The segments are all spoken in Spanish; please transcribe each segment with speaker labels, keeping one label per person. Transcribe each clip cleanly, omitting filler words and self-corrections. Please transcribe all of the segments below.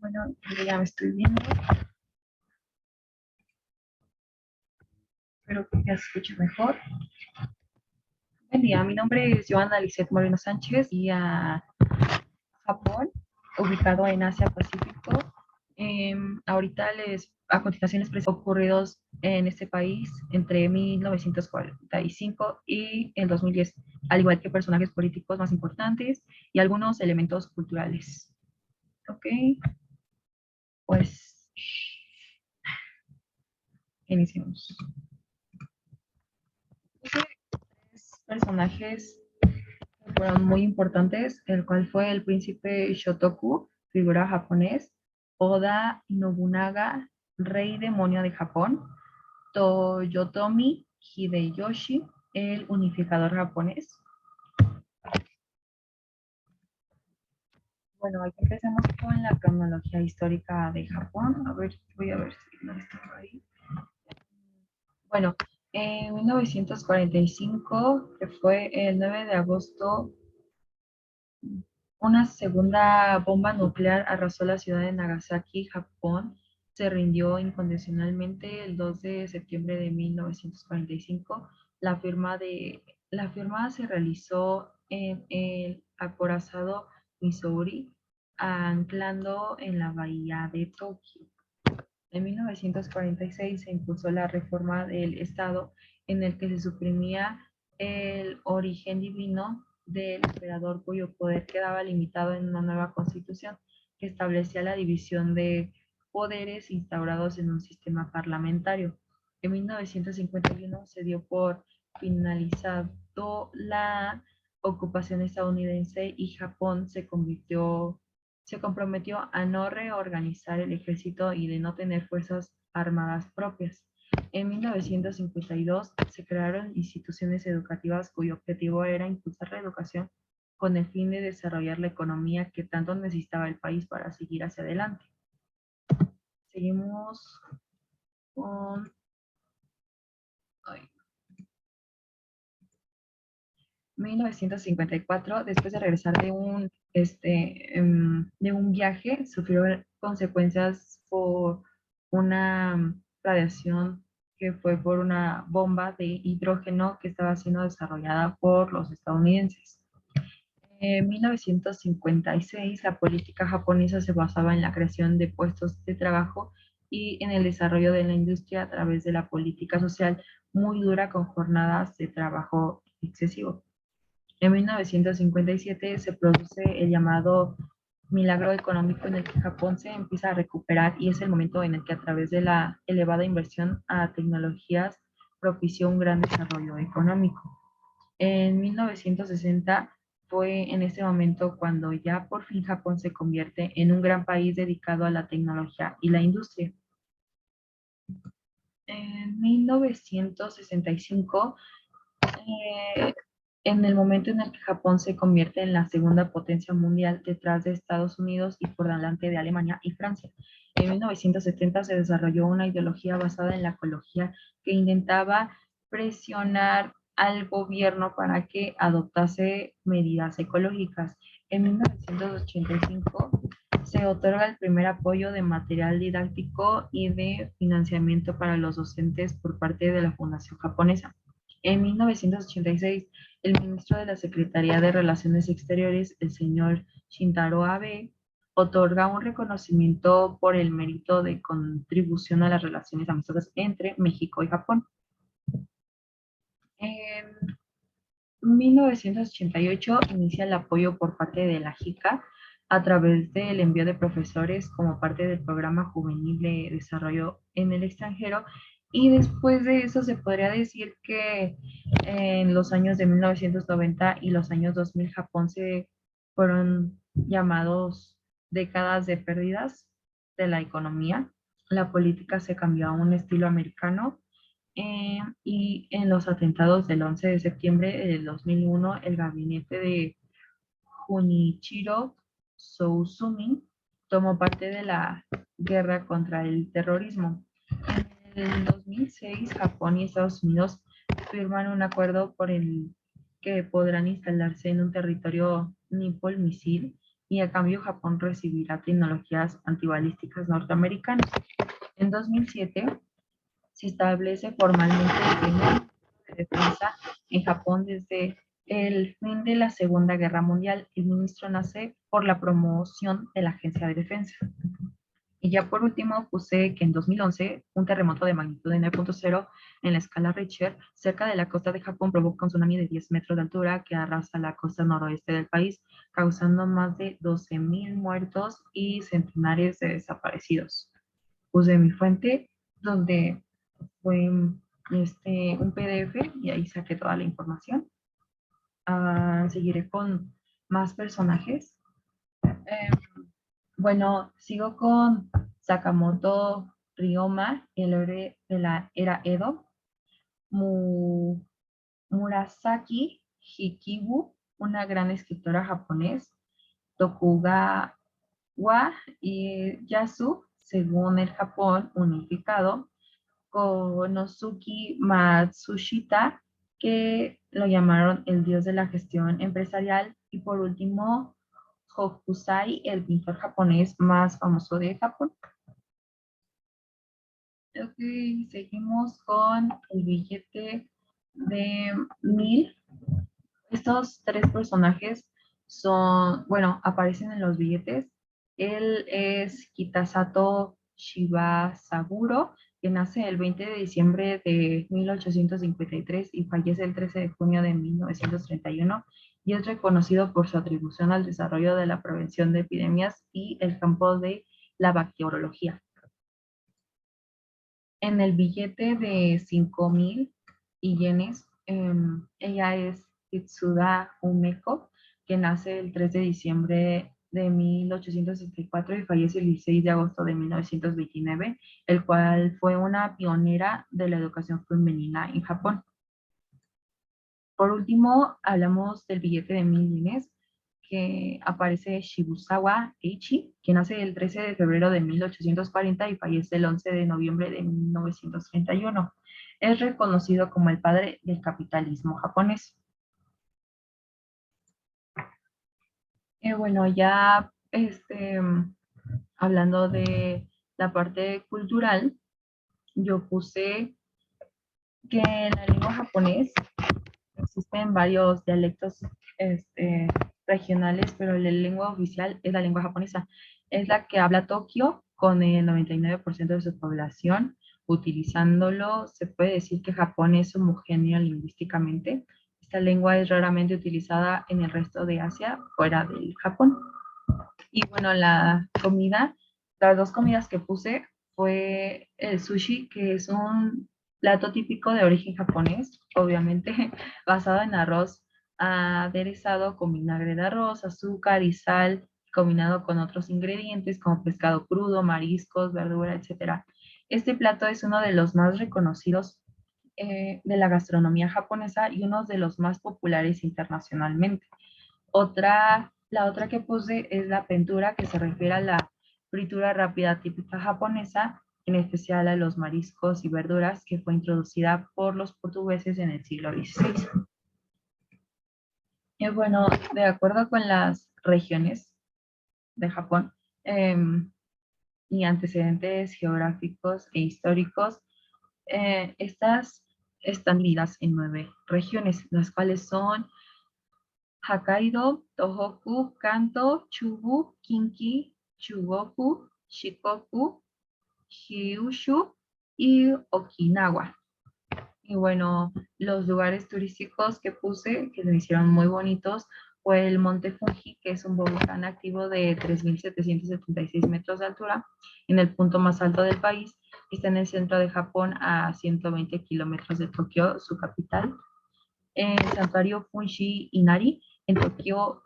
Speaker 1: Bueno, yo ya me estoy viendo. Espero que ya se escuche mejor. Buen día, mi nombre es Joana Lisset Moreno Sánchez y a Japón, ubicado en Asia Pacífico. A continuación les presento ocurridos en este país entre 1945 y el 2010, al igual que personajes políticos más importantes y algunos elementos culturales. Ok, pues iniciemos. Personajes fueron muy importantes, el cual fue el príncipe Shotoku, figura japonés, Oda Nobunaga, rey demonio de Japón, Toyotomi Hideyoshi, el unificador japonés. Bueno, aquí empecemos con la cronología histórica de Japón. Voy a ver si no está ahí. Bueno, en 1945, que fue el 9 de agosto, una segunda bomba nuclear arrasó la ciudad de Nagasaki, Japón. Se rindió incondicionalmente el 2 de septiembre de 1945. La firma se realizó en el acorazado Missouri, anclando en la bahía de Tokio. En 1946 se impulsó la reforma del Estado en el que se suprimía el origen divino del emperador, cuyo poder quedaba limitado en una nueva constitución que establecía la división de poderes instaurados en un sistema parlamentario. En 1951 se dio por finalizado la ocupación estadounidense y Japón se comprometió a no reorganizar el ejército y de no tener fuerzas armadas propias. En 1952 se crearon instituciones educativas cuyo objetivo era impulsar la educación con el fin de desarrollar la economía que tanto necesitaba el país para seguir hacia adelante. Seguimos con... Ay, 1954, después de regresar de un viaje, sufrió consecuencias por una radiación que fue por una bomba de hidrógeno que estaba siendo desarrollada por los estadounidenses. En 1956, la política japonesa se basaba en la creación de puestos de trabajo y en el desarrollo de la industria a través de la política social muy dura con jornadas de trabajo excesivo. En 1957 se produce el llamado milagro económico en el que Japón se empieza a recuperar y es el momento en el que a través de la elevada inversión a tecnologías propició un gran desarrollo económico. En 1960 fue en este momento cuando ya por fin Japón se convierte en un gran país dedicado a la tecnología y la industria. En 1965 en el momento en el que Japón se convierte en la segunda potencia mundial detrás de Estados Unidos y por delante de Alemania y Francia. En 1970 se desarrolló una ideología basada en la ecología que intentaba presionar al gobierno para que adoptase medidas ecológicas. En 1985 se otorga el primer apoyo de material didáctico y de financiamiento para los docentes por parte de la Fundación Japonesa. En 1986, el ministro de la Secretaría de Relaciones Exteriores, el señor Shintaro Abe, otorga un reconocimiento por el mérito de contribución a las relaciones amistosas entre México y Japón. En 1988 inicia el apoyo por parte de la JICA a través del envío de profesores como parte del programa juvenil de desarrollo en el extranjero. Y después de eso se podría decir que en los años de 1990 y los años 2000 Japón se fueron llamados décadas de pérdidas de la economía. La política se cambió a un estilo americano y en los atentados del 11 de septiembre del 2001, el gabinete de Junichiro Koizumi tomó parte de la guerra contra el terrorismo. En el 2006, Japón y Estados Unidos firman un acuerdo por el que podrán instalarse en un territorio Nipol misil y a cambio Japón recibirá tecnologías antibalísticas norteamericanas. En 2007 se establece formalmente el primer de defensa en Japón desde el fin de la Segunda Guerra Mundial. El ministro nace por la promoción de la Agencia de Defensa. Y ya por último puse que en 2011 un terremoto de magnitud de 9.0 en la escala Richter cerca de la costa de Japón provoca un tsunami de 10 metros de altura que arrasa la costa noroeste del país, causando más de 12.000 muertos y centenares de desaparecidos. Puse mi fuente donde fue un PDF y ahí saqué toda la información. Seguiré con más personajes. Eh, bueno, sigo con Sakamoto Ryoma, el héroe de la era Edo. Murasaki Hikibu, una gran escritora japonés. Tokugawa Ieyasu, según el Japón unificado. Konosuke Matsushita, que lo llamaron el dios de la gestión empresarial. Y por último, Hokusai, el pintor japonés más famoso de Japón. Ok, seguimos con el billete de 1000. Estos tres personajes son, bueno, aparecen en los billetes. Él es Kitasato Shibasaburo, que nace el 20 de diciembre de 1853 y fallece el 13 de junio de 1931, y es reconocido por su atribución al desarrollo de la prevención de epidemias y el campo de la bacteriología. En el billete de 5.000 yenes, ella es Itsuda Umeko, que nace el 3 de diciembre de 1864 y fallece el 16 de agosto de 1929, el cual fue una pionera de la educación femenina en Japón. Por último, hablamos del billete de 1000 yenes, que aparece Shibusawa Eiichi, que nace el 13 de febrero de 1840 y fallece el 11 de noviembre de 1931. Es reconocido como el padre del capitalismo japonés. Bueno, ya hablando de la parte cultural, yo puse que en la lengua japonés existen varios dialectos regionales, pero la lengua oficial es la lengua japonesa. Es la que habla Tokio con el 99% de su población. Utilizándolo, se puede decir que Japón es homogéneo lingüísticamente. Esta lengua es raramente utilizada en el resto de Asia, fuera del Japón. Y bueno, la comida, las dos comidas que puse fue el sushi, que es un plato típico de origen japonés, obviamente basado en arroz aderezado con vinagre de arroz, azúcar y sal, combinado con otros ingredientes como pescado crudo, mariscos, verdura, etc. Este plato es uno de los más reconocidos de la gastronomía japonesa y uno de los más populares internacionalmente. La otra que puse es la pentura, que se refiere a la fritura rápida típica japonesa, en especial a los mariscos y verduras, que fue introducida por los portugueses en el siglo XVI. Y bueno, de acuerdo con las regiones de Japón y antecedentes geográficos e históricos, estas están divididas en 9 regiones, las cuales son Hokkaido, Tohoku, Kanto, Chubu, Kinki, Chugoku, Shikoku, Kyushu y Okinawa. Y bueno, los lugares turísticos que puse, que me hicieron muy bonitos, fue el Monte Fuji, que es un volcán activo de 3.776 metros de altura, en el punto más alto del país. Está en el centro de Japón, a 120 kilómetros de Tokio, su capital. El santuario Fuji Inari en Tokio.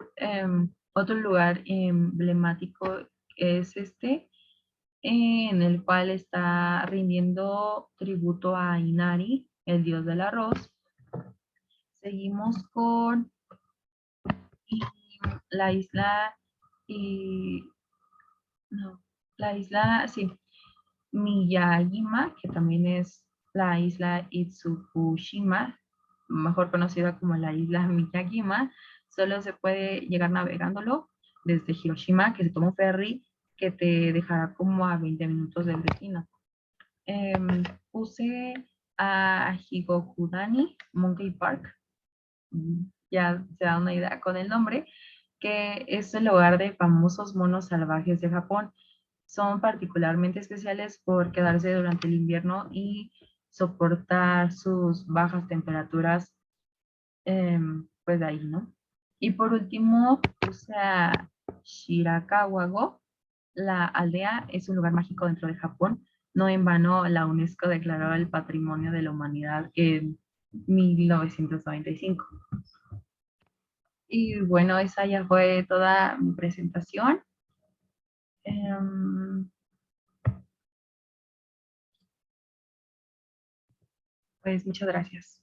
Speaker 1: Otro lugar emblemático es en el cual está rindiendo tributo a Inari, el dios del arroz. Seguimos con la isla y no, la isla, sí, Miyajima, que también es la isla Itsukushima, mejor conocida como la isla Miyajima. Solo se puede llegar navegándolo. desde Hiroshima, que se toma un ferry que te dejará como a 20 minutos del destino. Puse a Higokudani Monkey Park, ya se da una idea con el nombre, que es el hogar de famosos monos salvajes de Japón. Son particularmente especiales por quedarse durante el invierno y soportar sus bajas temperaturas, pues de ahí, ¿no? Y por último, puse a Shirakawa-go. La aldea es un lugar mágico dentro de Japón. No en vano, la UNESCO declaró el Patrimonio de la Humanidad en 1995. Y bueno, esa ya fue toda mi presentación. Em, pues muchas gracias.